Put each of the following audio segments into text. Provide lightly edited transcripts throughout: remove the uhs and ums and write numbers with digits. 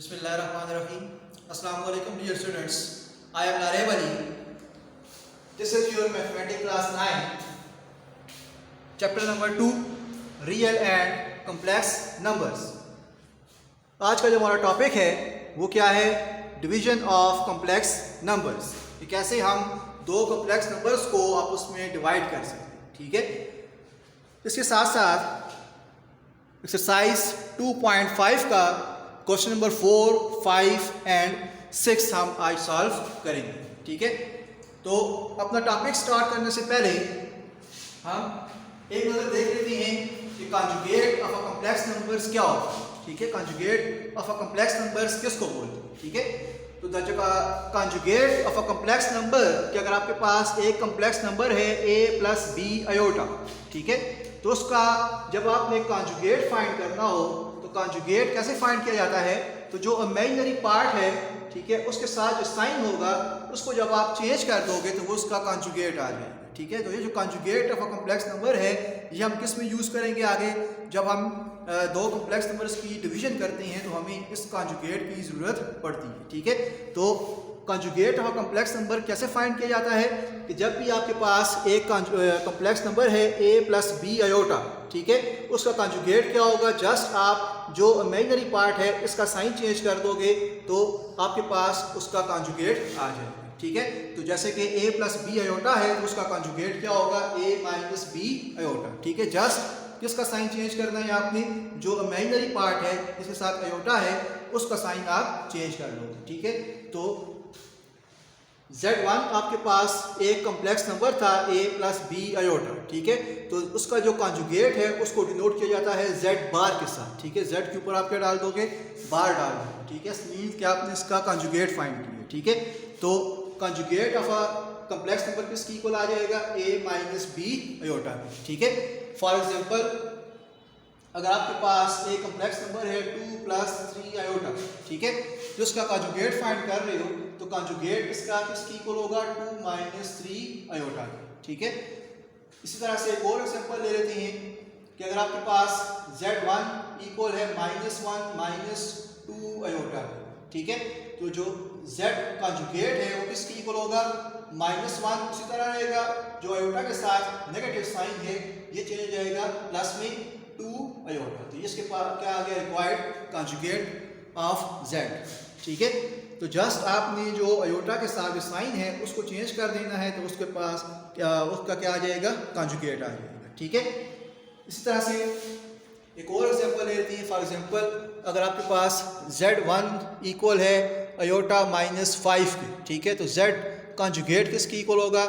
Bismillahirrahmanirrahim. Assalamu alaikum dear students. I am Nareb Ali. This is your mathematics class 9. Chapter number 2 Real and Complex Numbers. आज का जो हमारा topic है वो क्या है? Division of complex numbers. कि कैसे हम दो कॉम्प्लेक्स नंबर्स को आपस में डिवाइड कर सकते हैं. ठीक है. इसके साथ साथ एक्सरसाइज 2.5 का क्वेश्चन नंबर 4, 5 एंड 6 हम आज सॉल्व करेंगे. ठीक है. तो अपना टॉपिक स्टार्ट करने से पहले हम एक नजर देख लेते हैं कि conjugate of a complex numbers क्या होता है. ठीक है. Conjugate of a complex numbers किसको बोलते हैं. ठीक है. तो जो conjugate of a complex number कि अगर आपके पास एक कॉम्प्लेक्स नंबर है a प्लस बी अयोटा. ठीक है. तो उसका जब आपने कॉन्जुगेट फाइंड करना हो तो कॉन्जुगेट कैसे फाइंड किया जाता है. तो जो इमेजिनरी पार्ट है, ठीक है, उसके साथ जो साइन होगा उसको जब आप चेंज कर दोगे तो वो उसका कॉन्जुगेट आ जाएगा. ठीक है. तो ये जो conjugate of a complex number है ये हम किस में यूज़ करेंगे आगे जब हम दो कॉम्प्लेक्स नंबर्स की डिवीजन करते हैं तो हमें इस कॉन्जुगेट की ज़रूरत पड़ती है. ठीक है. तो conjugate of a complex number कैसे फाइंड किया जाता है कि जब भी आपके पास एक कॉम्प्लेक्स नंबर है a प्लस बी अयोटा. ठीक है. उसका कॉन्जुगेट क्या होगा. जस्ट आप जो इमेजिनरी पार्ट है इसका साइन चेंज कर दोगे तो आपके पास उसका कॉन्जुगेट आ जाएगा. ठीक है. तो जैसे कि a प्लस बी अयोटा है तो उसका कॉन्जुगेट क्या होगा a माइनस बी अयोटा. ठीक है. जस्ट किसका साइन चेंज करना है आपने, जो इमेजिनरी पार्ट है जिसके साथ अयोटा है उसका साइन आप चेंज कर लोगे. ठीक है. तो Z1 आपके पास एक कॉम्प्लेक्स नंबर था a प्लस बी अयोटा. ठीक है. तो उसका जो कॉन्जुगेट है उसको डिनोट किया जाता है Z बार के साथ. ठीक है. Z के ऊपर आप क्या डाल दोगे, बार डाल दोगे. ठीक है. मीन्स कि आपने इसका कॉन्जुगेट फाइंड किया. ठीक है. तो conjugate of a complex number किसके इक्वल आ जाएगा, a माइनस बी अयोटा. ठीक है. फॉर एग्जाम्पल अगर आपके पास एक कॉम्प्लेक्स नंबर है 2 प्लस 3 अयोटा. ठीक है. जो उसका कॉन्जुगेट फाइंड कर रहे हो तो कॉन्जुगेट इसका किसकी इक्वल होगा 2 माइनस 3 अयोटा. ठीक है. इसी तरह से एक और एग्जांपल ले लेते हैं कि अगर आपके पास Z1 इक्वल है -1 माइनस 2 अयोटा. ठीक है. तो जो Z कॉन्जुगेट है वो किसकी इक्वल होगा -1. उसी तरह रहेगा जो अयोटा के साथ नेगेटिव साइन है ये चेंज हो जाएगा प्लस में 2 अयोटा. तो इसके पास क्या आ गया, रिक्वायर्ड कॉन्जुगेट ऑफ Z. ठीक है. तो जस्ट आपने जो अयोटा के साथ साइन है उसको चेंज कर देना है तो उसके पास उसका क्या आ जाएगा, कॉन्जुगेट आ जाएगा. ठीक है. इसी तरह से एक और एग्जांपल ले लेते हैं. फॉर एग्जांपल अगर आपके पास Z1 इक्वल है अयोटा माइनस 5 के. ठीक है. तो Z कॉन्जुगेट किसकी इक्वल होगा,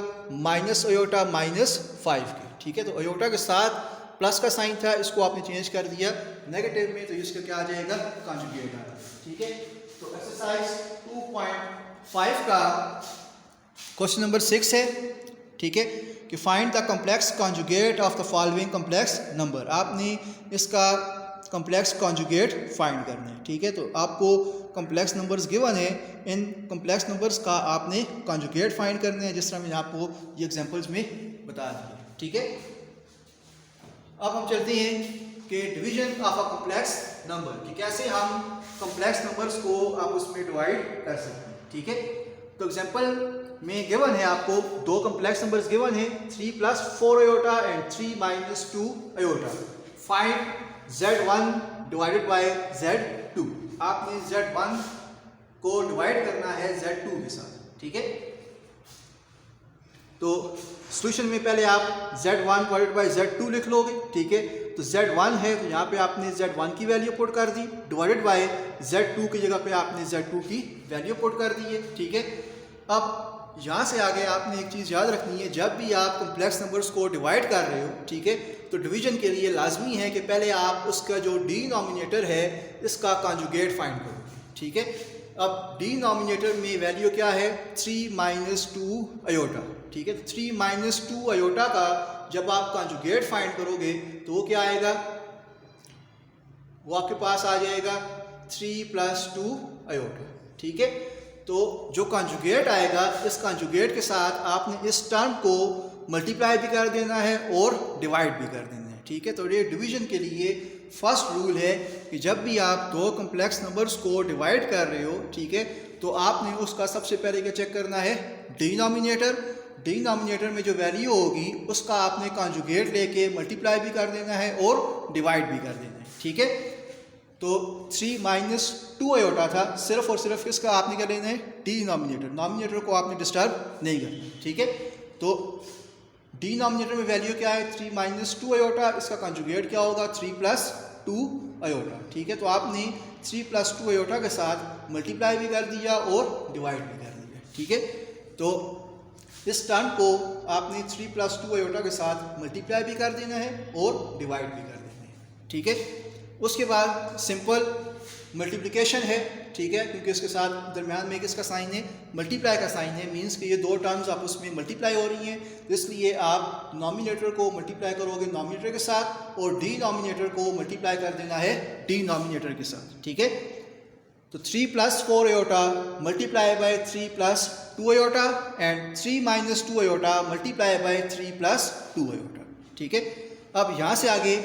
माइनस अयोटा माइनस 5 के. ठीक है. तो अयोटा के साथ प्लस का साइन था इसको आपने चेंज कर दिया नेगेटिव में तो इसका क्या आ जाएगा, कॉन्जुगेट आ जाएगा. ठीक है. तो एक्सरसाइज 2.5 का क्वेश्चन नंबर 6 है. ठीक है. कि find the complex conjugate of the following complex number. आपने इसका कॉम्प्लेक्स कॉन्जुगेट फाइंड करना है. ठीक है. तो आपको कॉम्प्लेक्स नंबर्स गिवन है, इन कॉम्प्लेक्स नंबर्स का आपने कॉन्जुगेट फाइंड करना है जिस तरह मैंने आपको ये एग्जांपल्स में बता दिया. ठीक है. अब हम चलते हैं कि division of a complex number कि कैसे हम कॉम्प्लेक्स नंबर्स को आप उसमें डिवाइड कर सकते हैं. ठीक है. तो एग्जांपल में गिवन है आपको दो कॉम्प्लेक्स नंबर्स गिवन है 3 plus 4 iota and 3 minus 2 iota. Find Z1 divided by Z2. आपने Z1 को डिवाइड करना है Z2 के साथ. ठीक है. तो सॉल्यूशन में पहले आप Z1 डिवाइडेड बाय Z2 लिख लोगे. ठीक है. तो Z1 है तो यहाँ पे आपने Z1 की वैल्यू पुट कर दी डिवाइडेड बाय Z2 की जगह पे आपने Z2 की वैल्यू पुट कर दी है. ठीक है. अब यहाँ से आगे आपने एक चीज़ याद रखनी है, जब भी आप कॉम्प्लेक्स नंबर्स को डिवाइड कर रहे हो, ठीक है, तो डिवीजन के लिए लाजमी है कि पहले आप उसका जो डिनोमिनेटर है इसका कॉन्जुगेट फाइंड करो. ठीक है. अब डिनोमिनेटर में वैल्यू क्या है, 3 माइनस 2 अयोटा. ठीक है. 3 माइनस 2 अयोटा का जब आप कॉन्जुगेट फाइंड करोगे तो वो क्या आएगा, वो आपके पास आ जाएगा 3 प्लस 2 अयोटा. ठीक है. तो जो कॉन्जुगेट आएगा इस कॉन्जुगेट के साथ आपने इस टर्म को मल्टीप्लाई भी कर देना है और डिवाइड भी कर देना है. ठीक है. तो ये डिवीजन के लिए फर्स्ट रूल है कि जब भी आप दो कम्प्लेक्स नंबर्स को डिवाइड कर रहे हो, ठीक है, तो आपने उसका सबसे पहले क्या चेक करना है, डिनोमिनेटर में जो वैल्यू होगी उसका आपने कॉन्जुगेट लेके मल्टीप्लाई भी कर देना है और डिवाइड भी कर देना है, ठीक है। तो 3 माइनस 2 आयोटा था, सिर्फ और सिर्फ इसका आपने क्या लेना है, डिनोमिनेटर को आपने डिस्टर्ब नहीं करना, ठीक है। तो डिनोमिनेटर में वैल्यू क्या है, 3 माइनस 2 आयोटा, इसका कॉन्जुगेट क्या होगा, 3 प्लस 2 आयोटा, ठीक है। तो आपने 3 प्लस 2 आयोटा के साथ मल्टीप्लाई भी कर दिया और डिवाइड भी कर दिया, ठीक है। तो इस टर्म को आपने 3 प्लस 2 आयोटा के साथ मल्टीप्लाई भी कर देना है और डिवाइड भी कर देना है, ठीक है। उसके बाद सिंपल मल्टीप्लिकेशन है, ठीक है, क्योंकि इसके साथ दरमियान में किसका साइन है, मल्टीप्लाई का साइन है, मींस कि ये दो टर्म्स आपस में मल्टीप्लाई हो रही हैं, तो इसलिए आप नॉमिनेटर को मल्टीप्लाई करोगे नॉमिनेटर के साथ और डिनोमिनेटर को मल्टीप्लाई कर देना है डिनोमिनेटर के साथ, ठीक है। तो 3 plus 4 iota multiply by 3 plus 2 iota and 3 minus 2 iota multiply by 3 plus 2 iota, ठीक है। अब यहाँ से आगे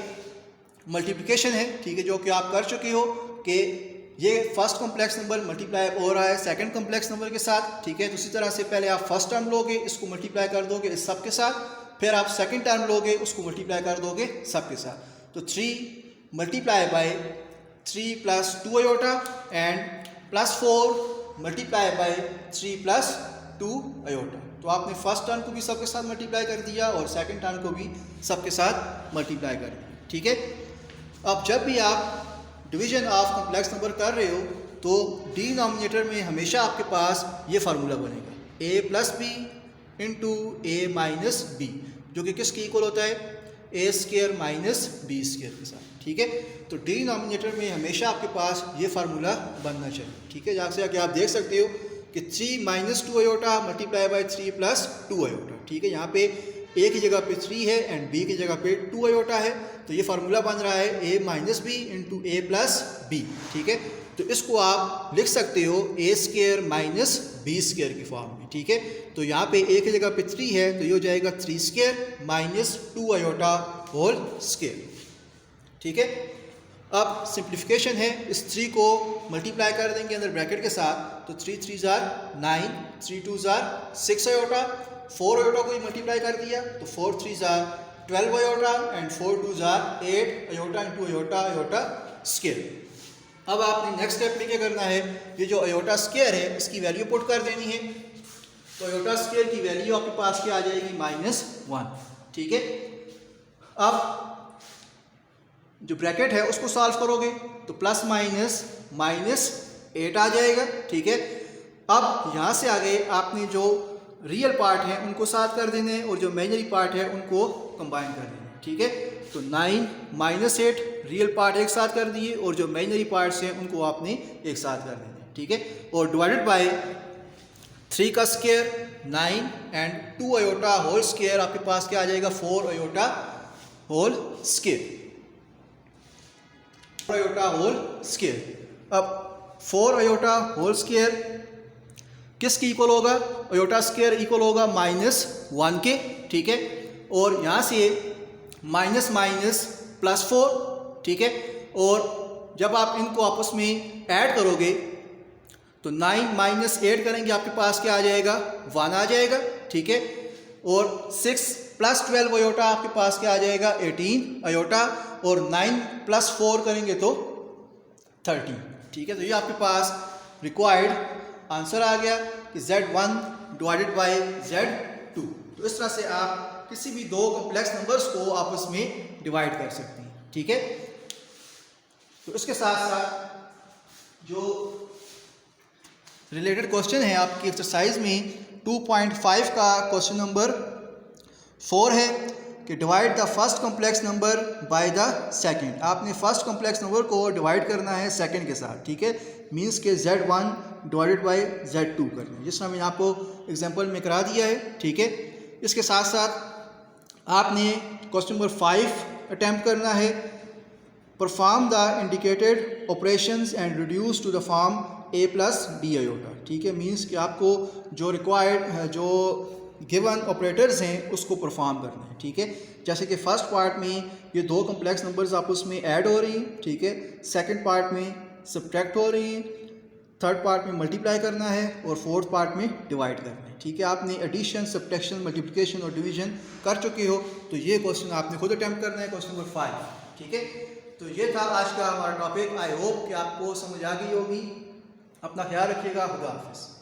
मल्टीप्लिकेशन है, ठीक है, जो कि आप कर चुके हो कि ये फर्स्ट कॉम्प्लेक्स नंबर मल्टीप्लाई हो रहा है सेकंड कॉम्प्लेक्स नंबर के साथ, ठीक है। तो उसी तरह से पहले आप फर्स्ट टर्म लोगे, इसको मल्टीप्लाई कर दोगे इस सब के साथ, फिर आप सेकंड टर्म लोगे, उसको मल्टीप्लाई कर दोगे सब के साथ। तो 3 multiply by 3 plus 2 iota and plus 4 multiply by 3 plus 2 iota. तो आपने फर्स्ट टर्म को भी सबके साथ मल्टीप्लाई कर दिया और सेकंड टर्म को भी सबके साथ मल्टीप्लाई कर दिया, ठीक है। अब जब भी आप डिवीजन ऑफ कॉम्प्लेक्स नंबर कर रहे हो तो डिनोमिनेटर में हमेशा आपके पास ये फार्मूला बनेगा, a plus b into a minus b, जो कि किसके इक्वल होता है, a square minus b square के साथ, ठीक है। तो डिनोमिनेटर में हमेशा आपके पास ये फार्मूला बनना चाहिए, ठीक है। जहाँ से आके आप देख सकते हो कि 3 minus 2 iota multiply by 3 plus 2 iota, ठीक है। यहाँ पे a की जगह पे 3 है एंड b की जगह पे 2 आयोटा है, तो ये फार्मूला बन रहा है a minus b into a plus b, ठीक है। तो इसको आप लिख सकते हो a square minus b square की फॉर्म में, ठीक है। तो यहाँ पे a की जगह पे 3 है तो ये हो जाएगा 3 square minus 2 iota whole square, ठीक है। अब सिंप्लीफिकेशन है, इस 3 को मल्टीप्लाई कर देंगे अंदर ब्रैकेट के साथ, तो 3 3 जार 9, 3 2 जार 6 आयोटा, 4 आयोटा को ही मल्टीप्लाई कर दिया तो 4 3 jar 12 iota and 4 2 jar 8 iota into iota iota square. अब आपने नेक्स्ट स्टेप में क्या करना है, ये जो आयोटा स्क्वायर है इसकी वैल्यू पुट कर देनी है, तो आयोटा स्क्वायर की वैल्यू आपके पास क्या आ जाएगी, -1, ठीक है। अब जो ब्रैकेट है उसको सॉल्व करोगे तो प्लस माइनस -8 आ जाएगा, ठीक है। अब यहाँ से आगे आपने जो रियल पार्ट है उनको साथ कर देने और जो इमेजिनरी पार्ट है उनको कंबाइन कर देने, ठीक है। तो 9 माइनस 8 रियल पार्ट एक साथ कर दिए और जो इमेजिनरी पार्ट्स हैं उनको आपने एक साथ कर देने, ठीक है। और डिवाइडेड बाय 3 का square 9 and 2 iota whole square आपके पास क्या आ जाएगा, 4 iota whole square, 4 iota whole square. अब 4 आयोटा होल स्क्वायर किसके इक्वल होगा, आयोटा स्क्वायर इक्वल होगा -1 के, ठीक है। और यहाँ से माइनस माइनस +4, ठीक है। और जब आप इनको आपस में ऐड करोगे तो 9 माइनस 8 करेंगे आपके पास क्या आ जाएगा, 1 आ जाएगा, ठीक है। और 6 प्लस 12 आयोटा आपके पास क्या आ जाएगा, 18 आयोटा, और 9 प्लस 4 करेंगे तो 13, ठीक है। तो ये आपके पास रिक्वायर्ड आंसर आ गया कि Z1 डिवाइडेड बाय Z2। तो इस तरह से आप किसी भी दो कॉम्प्लेक्स नंबर्स को आपस में डिवाइड कर सकते हैं, ठीक है। तो इसके साथ साथ जो रिलेटेड क्वेश्चन है आपकी एक्सरसाइज में 2.5 का क्वेश्चन नंबर 4 है कि divide the first complex number by the second. आपने फर्स्ट कॉम्प्लेक्स नंबर को डिवाइड करना है सेकंड के साथ, ठीक है। मींस के Z1 डिवाइडेड बाय Z2 करना है, जिस तरह मैंने आपको एग्जांपल में करा दिया है, ठीक है। इसके साथ साथ आपने क्वेश्चन नंबर 5 अटैम्प्ट करना है, perform the indicated operations and reduce to the form a plus b iota, ठीक है। मींस कि आपको जो रिक्वायर्ड जो गिवन ऑपरेटर्स हैं उसको परफॉर्म करना है, ठीक है। जैसे कि फर्स्ट पार्ट में ये दो कम्प्लेक्स नंबर्स आपस में ऐड हो रही हैं, ठीक है। सेकंड पार्ट में सब्ट्रैक्ट हो रही हैं, थर्ड पार्ट में मल्टीप्लाई करना है और फोर्थ पार्ट में डिवाइड करना है, ठीक है। आपने एडिशन, सब्ट्रैक्शन, मल्टीप्लिकेशन और डिवीजन कर चुके हो, तो ये क्वेश्चन आपने खुद अटेम्प्ट करना है, क्वेश्चन नंबर 5, ठीक है। तो ये था आज का हमारा टॉपिक। आई होप कि आपको समझ आ गई होगी। अपना ख्याल रखिएगा। खुदा हाफिज़।